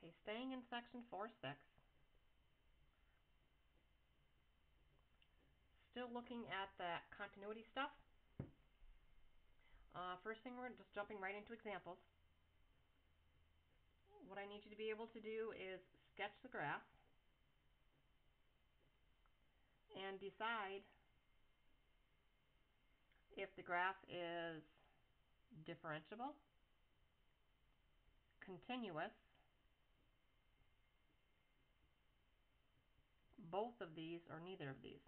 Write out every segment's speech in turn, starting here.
Okay, staying in section 4.6. Still looking at that continuity stuff. First thing, we're just jumping right into examples. What I need you to be able to do is sketch the graph and decide if the graph is differentiable, continuous, both of these, or neither of these.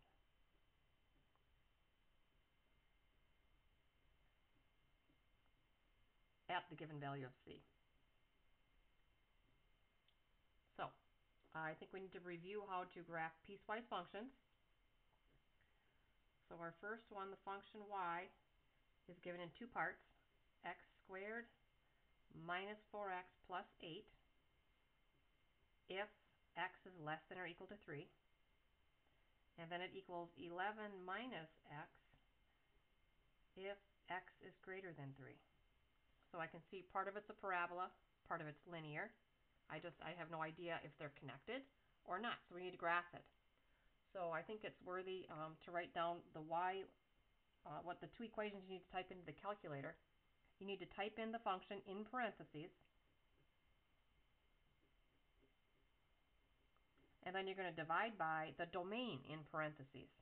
At the given value of c. So, I think we need to review how to graph piecewise functions. So our first one, the function y, is given in two parts, x squared minus 4x plus 8, if x is less than or equal to 3. And then it equals 11 minus x if x is greater than 3. So I can see part of it's a parabola, part of it's linear. I have no idea if they're connected or not, so we need to graph it. So I think it's worthy to write down the y, what the two equations you need to type into the calculator. You need to type in the function in parentheses, and then you're going to divide by the domain in parentheses.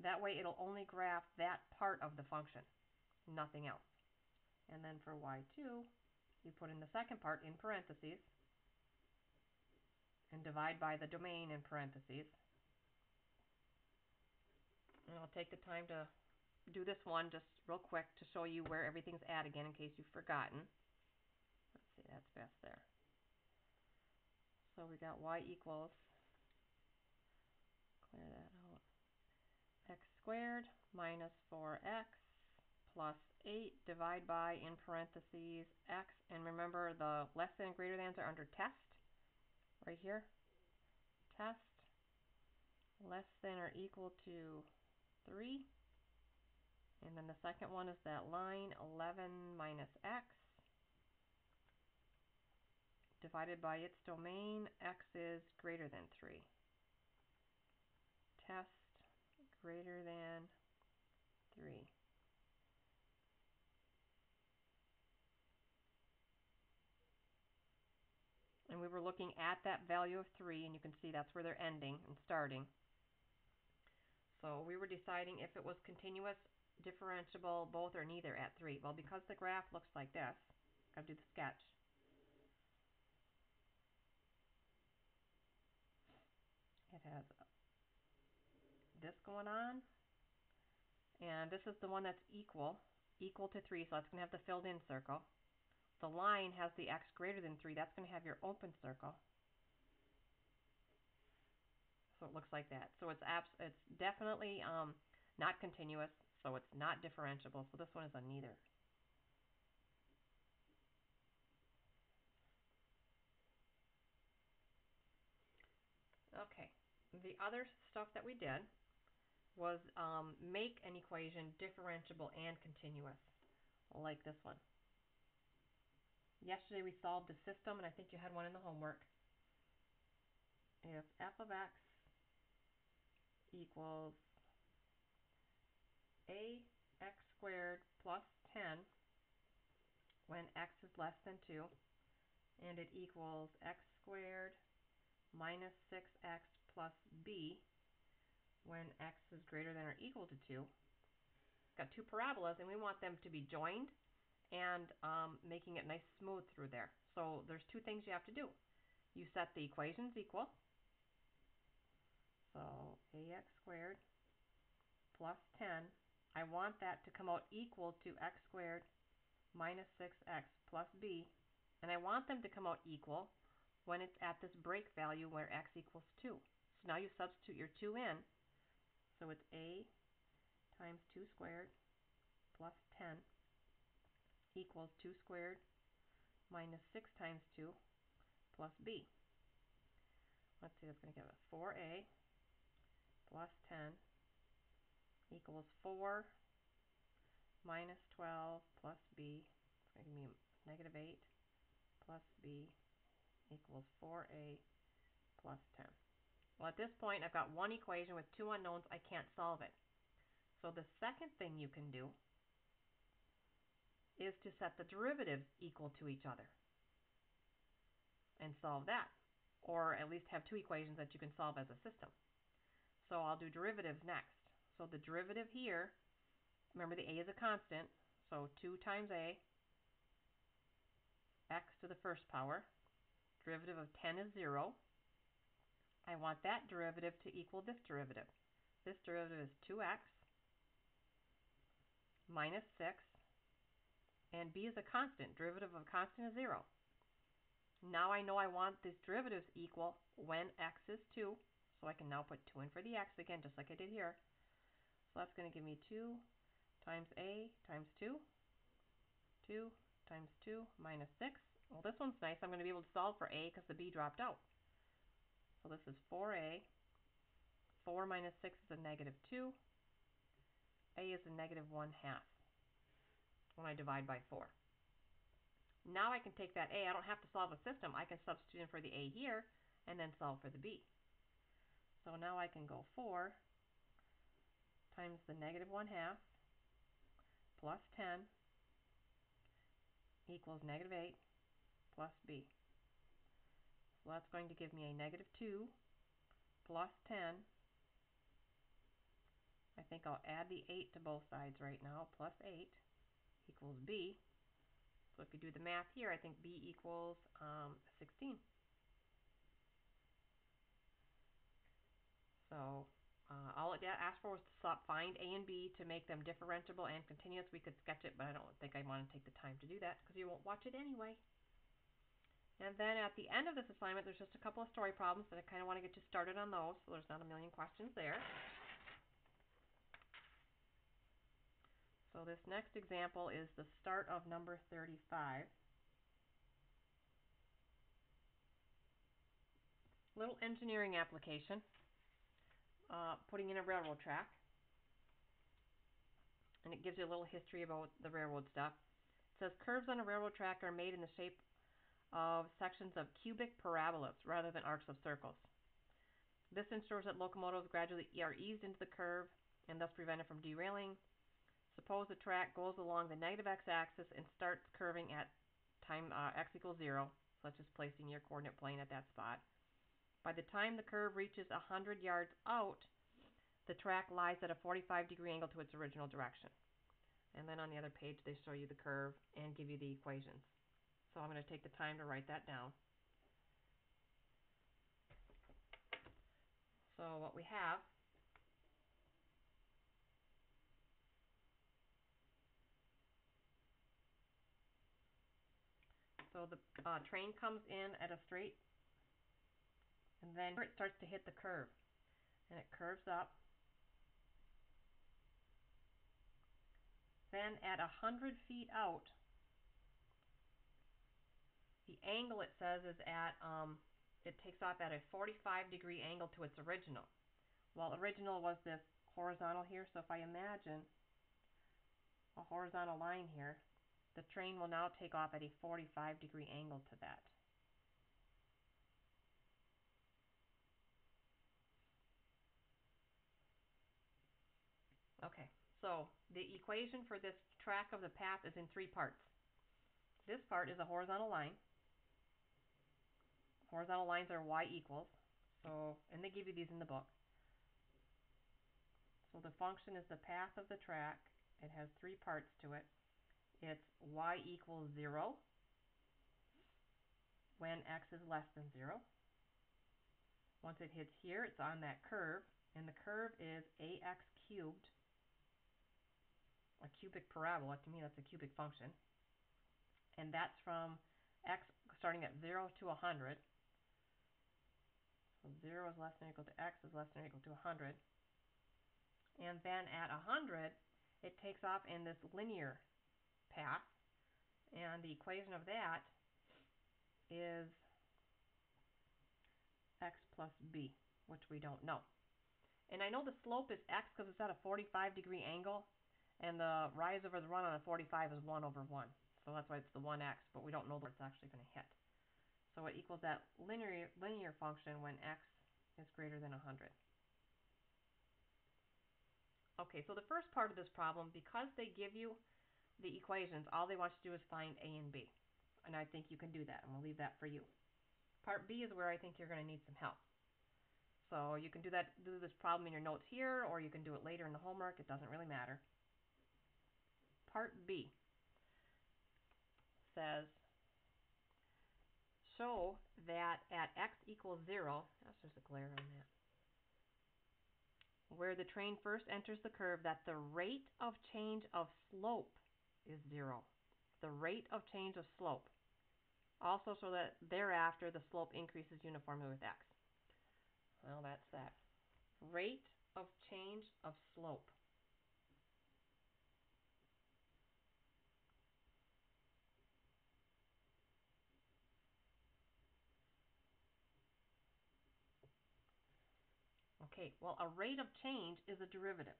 That way it'll only graph that part of the function, nothing else. And then for y2, you put in the second part in parentheses and divide by the domain in parentheses. And I'll take the time to do this one just real quick to show you where everything's at again in case you've forgotten. Let's see, that's best there. So we got y equals, clear that out, x squared minus 4x plus 8 divide by, in parentheses, x. And remember, the less than and greater thans are under test, right here. Test, less than or equal to 3. And then the second one is that line, 11 minus x, divided by its domain, x is greater than 3. Test, greater than 3. And we were looking at that value of 3, and you can see that's where they're ending and starting. So we were deciding if it was continuous, differentiable, both, or neither at 3. Well, because the graph looks like this, I've got to do the sketch. It has this going on, and this is the one that's equal to 3, so that's going to have the filled in circle. The line has the x greater than 3, that's going to have your open circle. So it looks like that. So it's definitely not continuous, so it's not differentiable, so this one is a neither. Okay, the other stuff that we did was make an equation differentiable and continuous, like this one. Yesterday we solved a system, and I think you had one in the homework. If f of x equals ax squared plus 10 when x is less than 2, and it equals x squared minus 6x plus b when x is greater than or equal to 2. Got two parabolas, and we want them to be joined and making it nice smooth through there. So there's two things you have to do. You set the equations equal. So ax squared plus 10, I want that to come out equal to x squared minus 6x plus b, and I want them to come out equal when it's at this break value where x equals 2. So now you substitute your 2 in, so it's a times 2 squared plus 10 equals 2 squared minus 6 times 2 plus b. Let's see, that's going to give us 4a plus 10 equals 4 minus 12 plus b. It's going to give me negative 8 plus b equals 4a plus 10. Well, at this point, I've got one equation with two unknowns. I can't solve it. So the second thing you can do is to set the derivatives equal to each other and solve that, or at least have two equations that you can solve as a system. So I'll do derivatives next. So the derivative here, remember the a is a constant, so 2 times a, x to the first power. Derivative of 10 is 0. I want that derivative to equal this derivative. This derivative is 2x minus 6, and b is a constant. Derivative of a constant is 0. Now I know I want these derivatives equal when x is 2, so I can now put 2 in for the x again, just like I did here. So that's going to give me 2 times a times 2, 2 times 2 minus 6. Well, this one's nice. I'm going to be able to solve for a because the b dropped out. So this is 4a. 4 minus 6 is a negative 2. A is a negative 1/2 when I divide by 4. Now I can take that a. I don't have to solve a system. I can substitute in for the a here and then solve for the b. So now I can go 4 times the negative 1/2 plus 10 equals negative 8 plus b. So that's going to give me a negative 2 plus 10. I think I'll add the 8 to both sides right now, plus 8 equals b. So if you do the math here, I think b equals 16. So all it asked for was to find a and b to make them differentiable and continuous. We could sketch it, but I don't think I want to take the time to do that because you won't watch it anyway. And then at the end of this assignment, there's just a couple of story problems that I kind of want to get you started on those, so there's not a million questions there. So this next example is the start of number 35. Little engineering application, putting in a railroad track. And it gives you a little history about the railroad stuff. It says curves on a railroad track are made in the shape of sections of cubic parabolas rather than arcs of circles. This ensures that locomotives gradually are eased into the curve and thus prevented from derailing. Suppose the track goes along the negative x-axis and starts curving at time x equals 0, such as placing your coordinate plane at that spot. By the time the curve reaches 100 yards out, the track lies at a 45-degree angle to its original direction. And then on the other page, they show you the curve and give you the equations. So I'm going to take the time to write that down. So what we have so the train comes in at a straight, and then it starts to hit the curve. And it curves up. Then at 100 feet out, the angle it says is at, it takes off at a 45-degree angle to its original. Well, original was this horizontal here, so if I imagine a horizontal line here, the train will now take off at a 45-degree angle to that. Okay, so the equation for this track of the path is in 3 parts. This part is a horizontal line. Horizontal lines are y equals, so, and they give you these in the book. So the function is the path of the track. It has 3 parts to it. It's y equals 0 when x is less than 0. Once it hits here, it's on that curve, and the curve is ax cubed, a cubic parabola. To me, that's a cubic function. And that's from x starting at 0 to 100. So 0 is less than or equal to x is less than or equal to 100. And then at 100, it takes off in this linear path, and the equation of that is x plus b, which we don't know. And I know the slope is x because it's at a 45-degree angle, and the rise over the run on a 45 is 1 over 1. So that's why it's the 1x, but we don't know where it's actually going to hit. So it equals that linear function when x is greater than 100. Okay, so the first part of this problem, because they give you the equations, all they want you to do is find a and b. And I think you can do that, and we'll leave that for you. Part B is where I think you're going to need some help. So you can do this problem in your notes here, or you can do it later in the homework. It doesn't really matter. Part B says, show that at x equals 0, that's just a glare on that, where the train first enters the curve, that the rate of change of slope is 0. The rate of change of slope. Also, so that thereafter the slope increases uniformly with x. Well, that's that. Rate of change of slope. Okay, well, a rate of change is a derivative.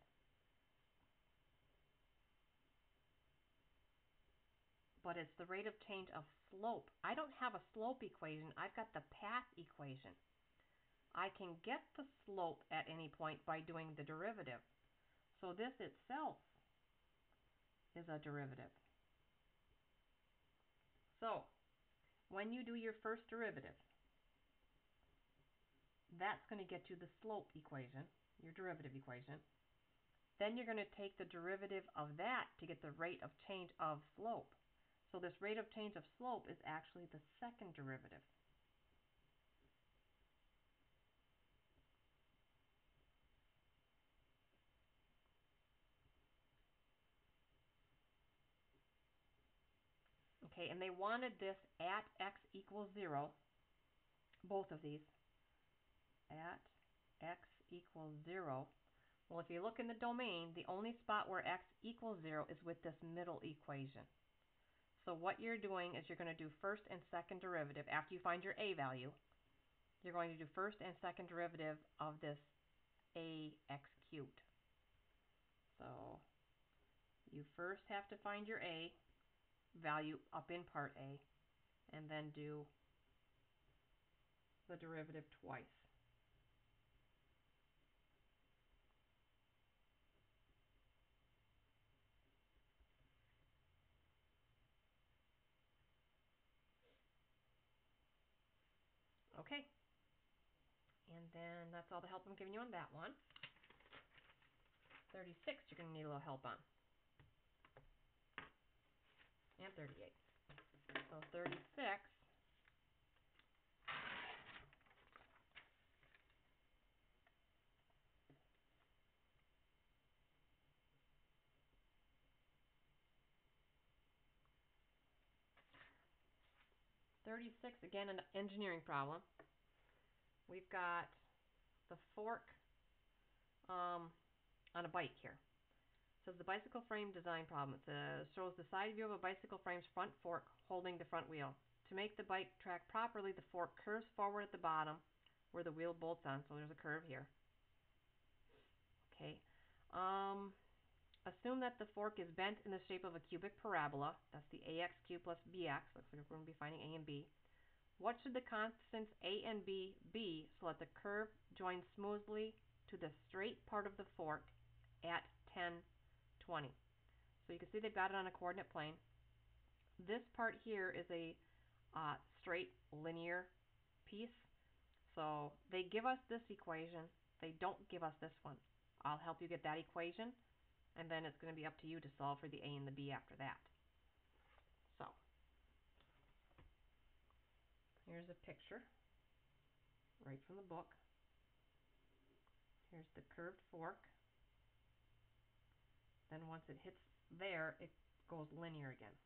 But it's the rate of change of slope. I don't have a slope equation. I've got the path equation. I can get the slope at any point by doing the derivative. So this itself is a derivative. So when you do your first derivative, that's going to get you the slope equation, your derivative equation. Then you're going to take the derivative of that to get the rate of change of slope. So this rate of change of slope is actually the second derivative. Okay, and they wanted this at x equals 0, both of these, at x equals 0. Well, if you look in the domain, the only spot where x equals 0 is with this middle equation. So what you're doing is you're going to do first and second derivative. After you find your a value, you're going to do first and second derivative of this ax cubed. So you first have to find your a value up in part a, and then do the derivative twice. Okay, and then that's all the help I'm giving you on that one. 36 you're going to need a little help on, and 38. So 36, again, an engineering problem. We've got the fork on a bike here. It says the bicycle frame design problem. It shows the side view of a bicycle frame's front fork holding the front wheel. To make the bike track properly, the fork curves forward at the bottom where the wheel bolts on. So there's a curve here. Okay. Assume that the fork is bent in the shape of a cubic parabola. That's the ax cubed plus bx. Looks like we're going to be finding a and b. What should the constants a and b be so that the curve joins smoothly to the straight part of the fork at 10, 20? So you can see they've got it on a coordinate plane. This part here is a straight linear piece. So they give us this equation. They don't give us this one. I'll help you get that equation, and then it's going to be up to you to solve for the a and the b after that. So here's a picture right from the book. Here's the curved fork. Then once it hits there, it goes linear again.